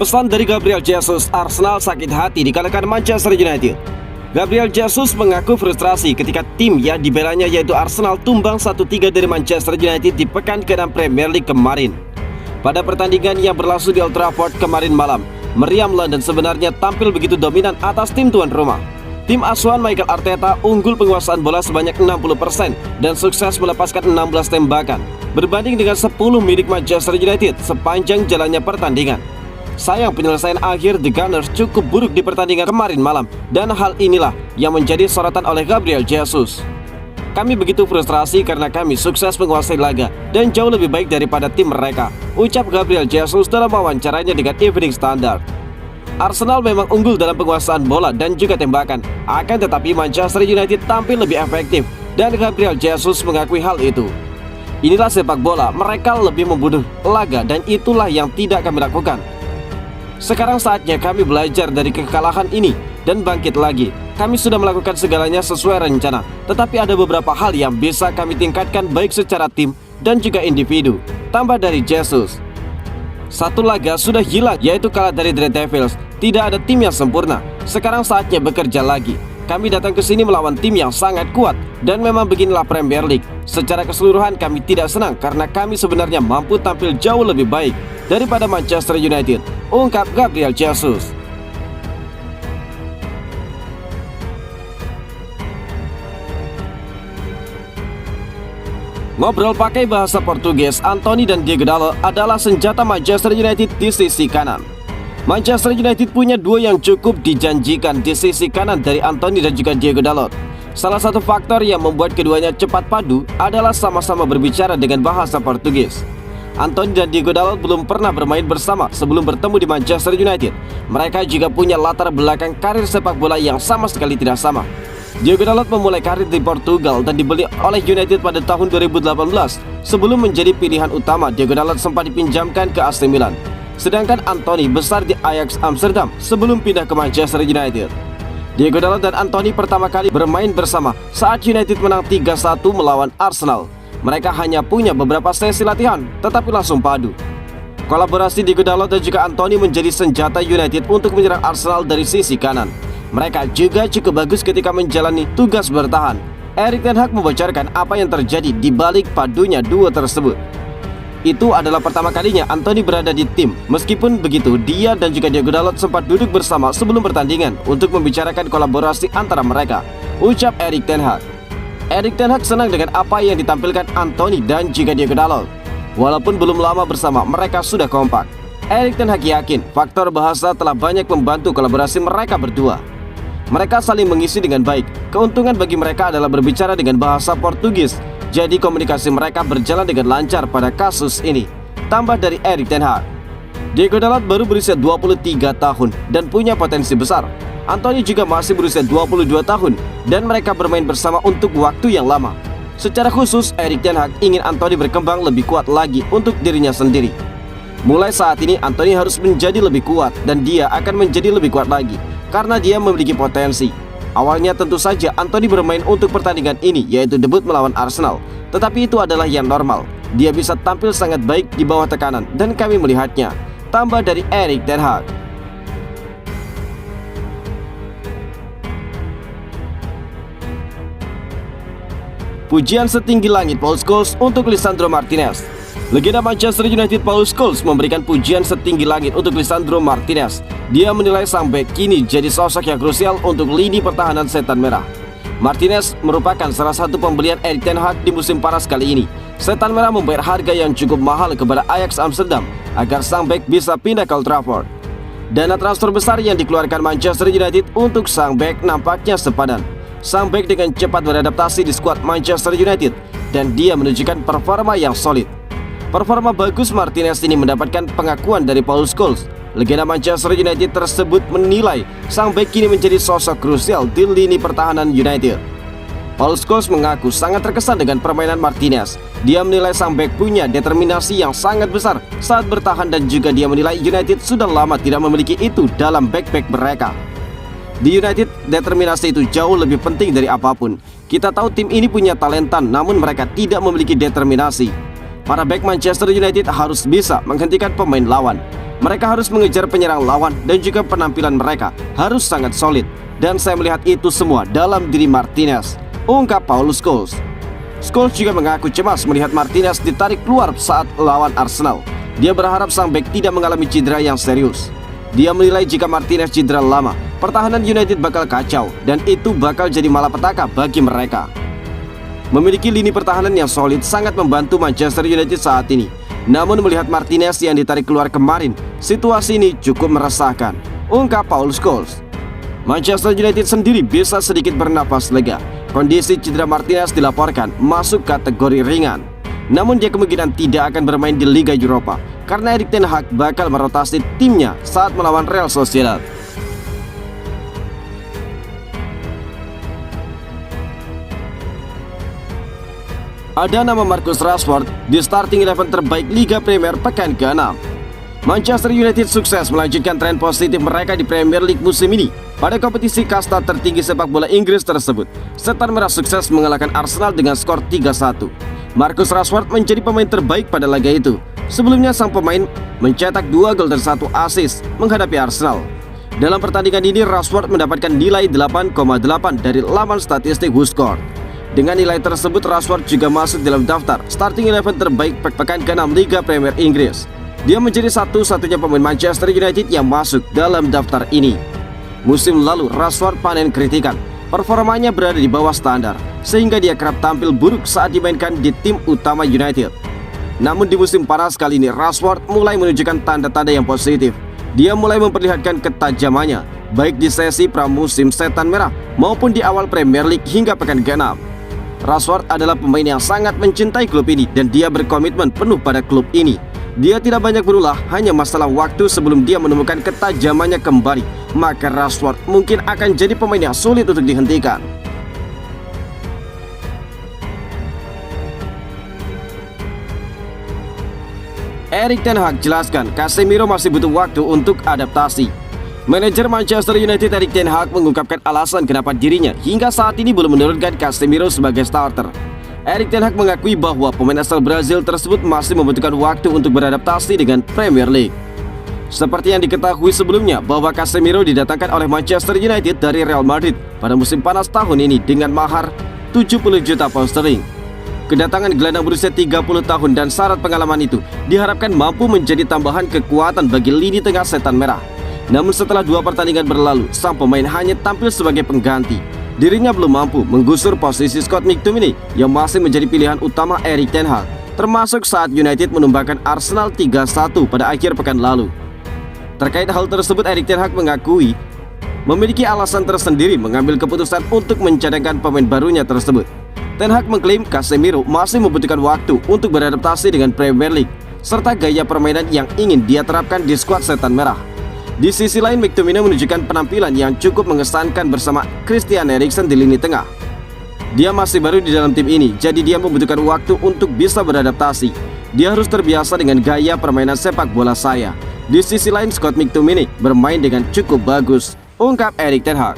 Pesan dari Gabriel Jesus, Arsenal sakit hati dikalahkan Manchester United. Gabriel Jesus mengaku frustrasi ketika tim yang dibelanya yaitu Arsenal tumbang 1-3 dari Manchester United di pekan ke-6 Premier League kemarin. Pada pertandingan yang berlangsung di Old Trafford kemarin malam, meriam London sebenarnya tampil begitu dominan atas tim tuan rumah. Tim asuhan Mikel Arteta unggul penguasaan bola sebanyak 60% dan sukses melepaskan 16 tembakan, berbanding dengan 10 milik Manchester United sepanjang jalannya pertandingan. Sayang penyelesaian akhir The Gunners cukup buruk di pertandingan kemarin malam, dan hal inilah yang menjadi sorotan oleh Gabriel Jesus. Kami begitu frustrasi karena kami sukses menguasai laga dan jauh lebih baik daripada tim mereka, ucap Gabriel Jesus dalam wawancaranya dengan Evening Standard. Arsenal memang unggul dalam penguasaan bola dan juga tembakan, akan tetapi Manchester United tampil lebih efektif dan Gabriel Jesus mengakui hal itu. Inilah sepak bola, mereka lebih membunuh laga dan itulah yang tidak kami lakukan. Sekarang saatnya kami belajar dari kekalahan ini dan bangkit lagi. Kami sudah melakukan segalanya sesuai rencana, tetapi ada beberapa hal yang bisa kami tingkatkan baik secara tim dan juga individu, tambah dari Jesus. Satu laga sudah hilang, yaitu kalah dari The Red Devils. Tidak ada tim yang sempurna. Sekarang saatnya bekerja lagi. Kami datang ke sini melawan tim yang sangat kuat, dan memang beginilah Premier League. Secara keseluruhan kami tidak senang karena kami sebenarnya mampu tampil jauh lebih baik daripada Manchester United, ungkap Gabriel Jesus. Ngobrol pakai bahasa Portugis, Anthony dan Diogo Dalot adalah senjata Manchester United di sisi kanan. Manchester United punya duo yang cukup dijanjikan di sisi kanan dari Anthony dan juga Diogo Dalot. Salah satu faktor yang membuat keduanya cepat padu adalah sama-sama berbicara dengan bahasa Portugis. Anthony dan Diogo Dalot belum pernah bermain bersama sebelum bertemu di Manchester United. Mereka juga punya latar belakang karir sepak bola yang sama sekali tidak sama. Diogo Dalot memulai karir di Portugal dan dibeli oleh United pada tahun 2018. Sebelum menjadi pilihan utama, Diogo Dalot sempat dipinjamkan ke AC Milan. Sedangkan Anthony besar di Ajax Amsterdam sebelum pindah ke Manchester United. Diogo Dalot dan Anthony pertama kali bermain bersama saat United menang 3-1 melawan Arsenal. Mereka hanya punya beberapa sesi latihan, tetapi langsung padu. Kolaborasi Diogo Dalot dan juga Anthony menjadi senjata United untuk menyerang Arsenal dari sisi kanan. Mereka juga cukup bagus ketika menjalani tugas bertahan. Erik ten Hag membocorkan apa yang terjadi di balik padunya duo tersebut. Itu adalah pertama kalinya Anthony berada di tim. Meskipun begitu, dia dan juga Diogo Dalot sempat duduk bersama sebelum pertandingan untuk membicarakan kolaborasi antara mereka, ucap Erik ten Hag. Erik ten Hag senang dengan apa yang ditampilkan Anthony dan juga Diogo Dalot. Walaupun belum lama bersama, mereka sudah kompak. Erik ten Hag yakin faktor bahasa telah banyak membantu kolaborasi mereka berdua. Mereka saling mengisi dengan baik. Keuntungan bagi mereka adalah berbicara dengan bahasa Portugis. Jadi komunikasi mereka berjalan dengan lancar pada kasus ini, tambah dari Erik ten Hag. Diogo Dalot baru berusia 23 tahun dan punya potensi besar. Anthony juga masih berusia 22 tahun dan mereka bermain bersama untuk waktu yang lama. Secara khusus, Erik ten Hag ingin Anthony berkembang lebih kuat lagi untuk dirinya sendiri. Mulai saat ini Anthony harus menjadi lebih kuat dan dia akan menjadi lebih kuat lagi karena dia memiliki potensi. Awalnya tentu saja Anthony bermain untuk pertandingan ini, yaitu debut melawan Arsenal. Tetapi itu adalah yang normal. Dia bisa tampil sangat baik di bawah tekanan dan kami melihatnya, tambah dari Erik ten Hag. Pujian setinggi langit Paul Scholes untuk Lisandro Martinez. Legenda Manchester United Paul Scholes memberikan pujian setinggi langit untuk Lisandro Martinez. Dia menilai sang bek kini jadi sosok yang krusial untuk lini pertahanan Setan Merah. Martinez merupakan salah satu pembelian Erik ten Hag di musim panas kali ini. Setan Merah membayar harga yang cukup mahal kepada Ajax Amsterdam agar sang bek bisa pindah ke Old Trafford. Dana transfer besar yang dikeluarkan Manchester United untuk sang bek nampaknya sepadan. Sang bek dengan cepat beradaptasi di skuad Manchester United dan dia menunjukkan performa yang solid. Performa bagus Martinez ini mendapatkan pengakuan dari Paul Scholes. Legenda Manchester United tersebut menilai sang bek kini menjadi sosok krusial di lini pertahanan United. Paul Scholes mengaku sangat terkesan dengan permainan Martinez. Dia menilai sang bek punya determinasi yang sangat besar saat bertahan dan juga dia menilai United sudah lama tidak memiliki itu dalam bek-bek mereka. Di United, determinasi itu jauh lebih penting dari apapun. Kita tahu tim ini punya talenta, namun mereka tidak memiliki determinasi. Para bek Manchester United harus bisa menghentikan pemain lawan. Mereka harus mengejar penyerang lawan dan juga penampilan mereka harus sangat solid. Dan saya melihat itu semua dalam diri Martinez, ungkap Paul Scholes. Scholes juga mengaku cemas melihat Martinez ditarik keluar saat lawan Arsenal. Dia berharap sang bek tidak mengalami cedera yang serius. Dia menilai jika Martinez cedera lama, pertahanan United bakal kacau dan itu bakal jadi malapetaka bagi mereka. Memiliki lini pertahanan yang solid sangat membantu Manchester United saat ini. Namun melihat Martinez yang ditarik keluar kemarin, situasi ini cukup meresahkan, ungkap Paul Scholes. Manchester United sendiri bisa sedikit bernapas lega. Kondisi cedera Martinez dilaporkan masuk kategori ringan. Namun dia kemungkinan tidak akan bermain di Liga Eropa karena Erik ten Hag bakal merotasi timnya saat melawan Real Sociedad. Ada nama Marcus Rashford di starting 11 terbaik Liga Premier pekan ke-6. Manchester United sukses melanjutkan tren positif mereka di Premier League musim ini. Pada kompetisi kasta tertinggi sepak bola Inggris tersebut, Setan Merah sukses mengalahkan Arsenal dengan skor 3-1. Marcus Rashford menjadi pemain terbaik pada laga itu. Sebelumnya sang pemain mencetak 2 gol dan 1 assist menghadapi Arsenal. Dalam pertandingan ini Rashford mendapatkan nilai 8,8 dari laman statistik WhoScored. Dengan nilai tersebut Rashford juga masuk dalam daftar starting 11 terbaik pekan ke-6 Liga Premier Inggris. Dia menjadi satu-satunya pemain Manchester United yang masuk dalam daftar ini. Musim lalu Rashford panen kritikan. Performanya berada di bawah standar, sehingga dia kerap tampil buruk saat dimainkan di tim utama United. Namun di musim panas kali ini, Rashford mulai menunjukkan tanda-tanda yang positif. Dia mulai memperlihatkan ketajamannya, baik di sesi pramusim Setan Merah maupun di awal Premier League hingga pekan ke-6. Rashford adalah pemain yang sangat mencintai klub ini dan dia berkomitmen penuh pada klub ini. Dia tidak banyak berulah, hanya masalah waktu sebelum dia menemukan ketajamannya kembali. Maka Rashford mungkin akan jadi pemain yang sulit untuk dihentikan. Erik ten Hag jelaskan Casemiro masih butuh waktu untuk adaptasi. Manajer Manchester United Erik ten Hag mengungkapkan alasan kenapa dirinya hingga saat ini belum menurunkan Casemiro sebagai starter. Erik ten Hag mengakui bahwa pemain asal Brazil tersebut masih membutuhkan waktu untuk beradaptasi dengan Premier League. Seperti yang diketahui sebelumnya bahwa Casemiro didatangkan oleh Manchester United dari Real Madrid pada musim panas tahun ini dengan mahar 70 juta pound sterling. Kedatangan gelandang berusia 30 tahun dan syarat pengalaman itu diharapkan mampu menjadi tambahan kekuatan bagi lini tengah Setan Merah. Namun setelah 2 pertandingan berlalu, sang pemain hanya tampil sebagai pengganti. Dirinya belum mampu menggusur posisi Scott McTominay yang masih menjadi pilihan utama Erik ten Hag, termasuk saat United menumbangkan Arsenal 3-1 pada akhir pekan lalu. Terkait hal tersebut, Erik ten Hag mengakui memiliki alasan tersendiri mengambil keputusan untuk mencadangkan pemain barunya tersebut. Ten Hag mengklaim Casemiro masih membutuhkan waktu untuk beradaptasi dengan Premier League serta gaya permainan yang ingin dia terapkan di skuad Setan Merah. Di sisi lain, McTominay menunjukkan penampilan yang cukup mengesankan bersama Christian Eriksen di lini tengah. Dia masih baru di dalam tim ini, jadi dia membutuhkan waktu untuk bisa beradaptasi. Dia harus terbiasa dengan gaya permainan sepak bola saya. Di sisi lain, Scott McTominay bermain dengan cukup bagus, ungkap Erik ten Hag.